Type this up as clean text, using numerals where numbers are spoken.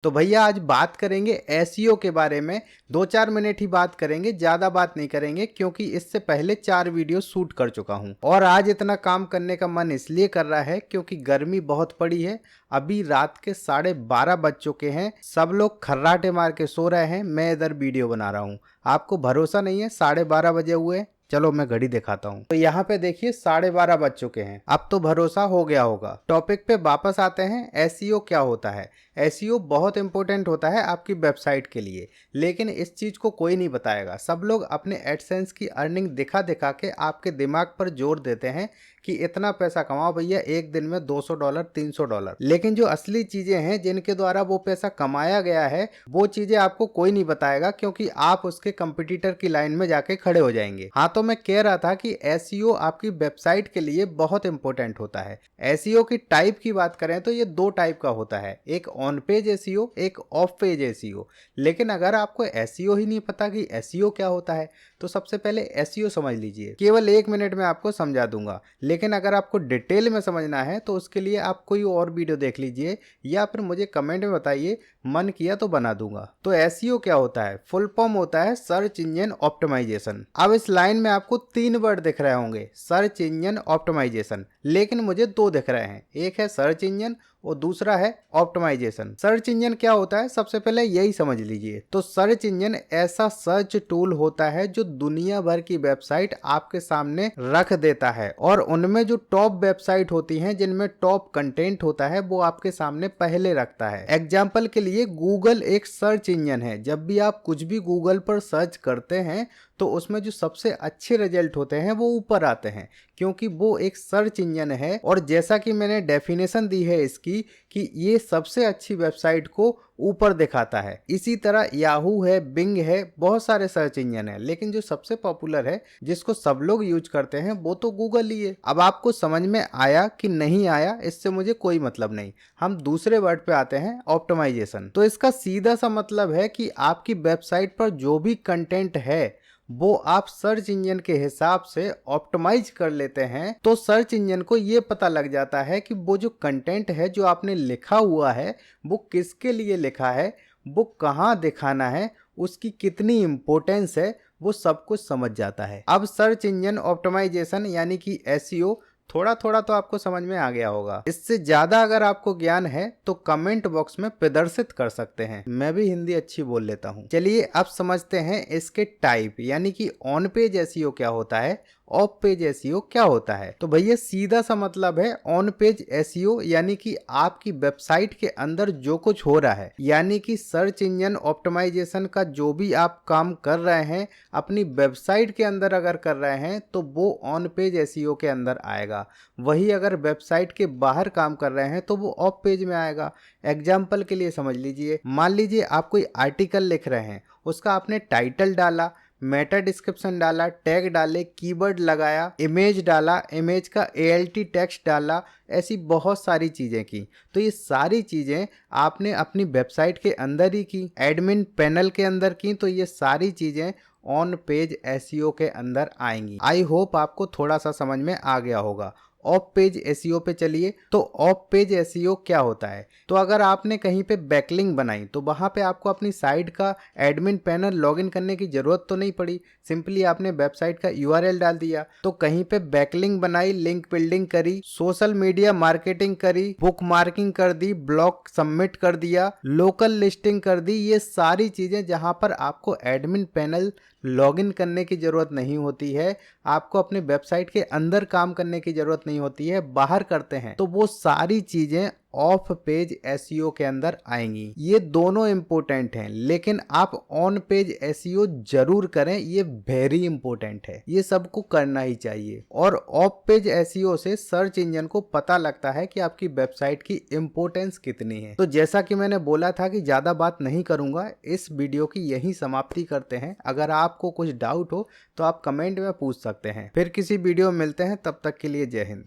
तो भैया आज बात करेंगे एसईओ के बारे में। 2-4 मिनट ही बात करेंगे, ज़्यादा बात नहीं करेंगे क्योंकि इससे पहले 4 वीडियो शूट कर चुका हूं। और आज इतना काम करने का मन इसलिए कर रहा है क्योंकि गर्मी बहुत पड़ी है। अभी रात के 12:30 बज चुके हैं, सब लोग खर्राटे मार के सो रहे हैं, मैं इधर वीडियो बना रहा हूँ। आपको भरोसा नहीं है 12:30 बजे हुए? चलो मैं घड़ी दिखाता हूँ। तो यहाँ पे देखिए 12:30 बज चुके हैं, अब तो भरोसा हो गया होगा। टॉपिक पे वापस आते हैं। एसईओ क्या होता है? एसईओ बहुत इंपॉर्टेंट होता है आपकी वेबसाइट के लिए, लेकिन इस चीज को कोई नहीं बताएगा। सब लोग अपने एडसेंस की अर्निंग दिखा दिखा के आपके दिमाग पर जोर देते हैं कि इतना पैसा कमाओ भैया, एक दिन में $200 $300। लेकिन जो असली चीजें हैं जिनके द्वारा वो पैसा कमाया गया है, वो चीजें आपको कोई नहीं बताएगा क्योंकि आप उसके कंपटीटर की लाइन में जाके खड़े हो जाएंगे। हाँ, तो मैं कह रहा था कि एसईओ आपकी वेबसाइट के लिए बहुत इंपॉर्टेंट होता है। एसईओ की टाइप की बात करें तो ये 2 टाइप का होता है, एक ऑन पेज एसईओ, एक ऑफ पेज एसईओ। लेकिन अगर आपको एसईओ ही नहीं पता कि एसईओ क्या होता है, तो सबसे पहले एसईओ समझ लीजिए। केवल 1 मिनट में आपको समझा दूंगा, लेकिन अगर आपको डिटेल में समझना है तो उसके लिए आप कोई और वीडियो देख लीजिए या फिर मुझे कमेंट में बताइए, मन किया तो बना दूंगा। तो एसईओ क्या होता है? फुल फॉर्म होता है सर्च इंजन ऑप्टिमाइजेशन। अब इस लाइन में आपको 3 वर्ड दिख रहे होंगे, सर्च इंजन ऑप्टिमाइजेशन, लेकिन मुझे 2 दिख रहे हैं, एक है सर्च इंजन और दूसरा है ऑप्टिमाइजेशन। सर्च इंजन क्या होता है सबसे पहले यही समझ लीजिए। तो सर्च इंजन ऐसा सर्च टूल होता है जो दुनिया भर की वेबसाइट आपके सामने रख देता है, और उनमें जो टॉप वेबसाइट होती हैं जिनमें टॉप कंटेंट होता है वो आपके सामने पहले रखता है। एग्जाम्पल के लिए गूगल एक सर्च इंजन है। जब भी आप कुछ भी गूगल पर सर्च करते हैं तो उसमें जो सबसे अच्छे रिजल्ट होते हैं वो ऊपर आते हैं, क्योंकि वो एक सर्च इंजन है। और जैसा कि मैंने डेफिनेशन दी है इसकी कि ये सबसे अच्छी वेबसाइट को ऊपर दिखाता है। इसी तरह याहू है, बिंग है, बहुत सारे सर्च इंजन है, लेकिन जो सबसे पॉपुलर है जिसको सब लोग यूज करते हैं वो तो गूगल ही है। अब आपको समझ में आया कि नहीं आया इससे मुझे कोई मतलब नहीं। हम दूसरे वर्ड पे आते हैं, ऑप्टिमाइजेशन। तो इसका सीधा सा मतलब है कि आपकी वेबसाइट पर जो भी कंटेंट है वो आप सर्च इंजन के हिसाब से ऑप्टिमाइज कर लेते हैं। तो सर्च इंजन को ये पता लग जाता है कि वो जो कंटेंट है जो आपने लिखा हुआ है वो किसके लिए लिखा है, वो कहाँ दिखाना है, उसकी कितनी इंपॉर्टेंस है, वो सब कुछ समझ जाता है। अब सर्च इंजन ऑप्टिमाइजेशन यानी कि एसईओ थोड़ा थोड़ा तो आपको समझ में आ गया होगा। इससे ज्यादा अगर आपको ज्ञान है तो कमेंट बॉक्स में प्रदर्शित कर सकते हैं, मैं भी हिंदी अच्छी बोल लेता हूँ। चलिए अब समझते हैं इसके टाइप, यानी कि ऑन पेज एसईओ क्या होता है, ऑफ पेज एसईओ क्या होता है। तो भैया सीधा सा मतलब है ऑन पेज एसईओ यानी कि आपकी वेबसाइट के अंदर जो कुछ हो रहा है, यानी कि सर्च इंजन ऑप्टिमाइजेशन का जो भी आप काम कर रहे हैं अपनी वेबसाइट के अंदर अगर कर रहे हैं तो वो ऑन पेज एसईओ के अंदर आएगा। वही अगर वेबसाइट के बाहर काम कर रहे हैं तो वो ऑफ पेज में आएगा। एग्जाम्पल के लिए समझ लीजिए, मान लीजिए आप कोई आर्टिकल लिख रहे हैं, उसका आपने टाइटल डाला, मेटा डिस्क्रिप्शन डाला, टैग डाले, कीवर्ड लगाया, इमेज डाला, इमेज का ALT टेक्स्ट डाला, ऐसी बहुत सारी चीज़ें की। तो ये सारी चीज़ें आपने अपनी वेबसाइट के अंदर ही की, एडमिन पैनल के अंदर की, तो ये सारी चीज़ें ऑन पेज एसईओ के अंदर आएंगी। आई होप आपको थोड़ा सा समझ में आ गया होगा। ऑफ पेज एसईओ पे चलिए। तो ऑफ पेज एसईओ क्या होता है? तो अगर आपने कहीं पे बैकलिंक बनाई तो वहां पे आपको अपनी साइट का एडमिन पैनल लॉगिन करने की जरूरत तो नहीं पड़ी, सिंपली आपने वेबसाइट का URL डाल दिया। तो कहीं पे बैकलिंक बनाई, लिंक बिल्डिंग करी, सोशल मीडिया मार्केटिंग करी, बुक मार्किंग कर दी, ब्लॉग सबमिट कर दिया, लोकल लिस्टिंग कर दी, ये सारी चीजें जहां पर आपको एडमिन पैनल लॉगिन करने की जरूरत नहीं होती है, आपको अपने वेबसाइट के अंदर काम करने की जरूरत नहीं होती है, बाहर करते हैं, तो वो सारी चीजें ऑफ पेज एसईओ के अंदर आएंगी। ये दोनों इंपॉर्टेंट हैं, लेकिन आप ऑन पेज एसईओ जरूर करें, ये वेरी इंपॉर्टेंट है, ये सबको करना ही चाहिए। और ऑफ पेज एसईओ से सर्च इंजन को पता लगता है कि आपकी वेबसाइट की इंपॉर्टेंस कितनी है। तो जैसा कि मैंने बोला था कि ज्यादा बात नहीं करूंगा, इस वीडियो की यही समाप्ति करते हैं। अगर आपको कुछ डाउट हो तो आप कमेंट में पूछ सकते हैं। फिर किसी वीडियो में मिलते हैं, तब तक के लिए जय हिंद।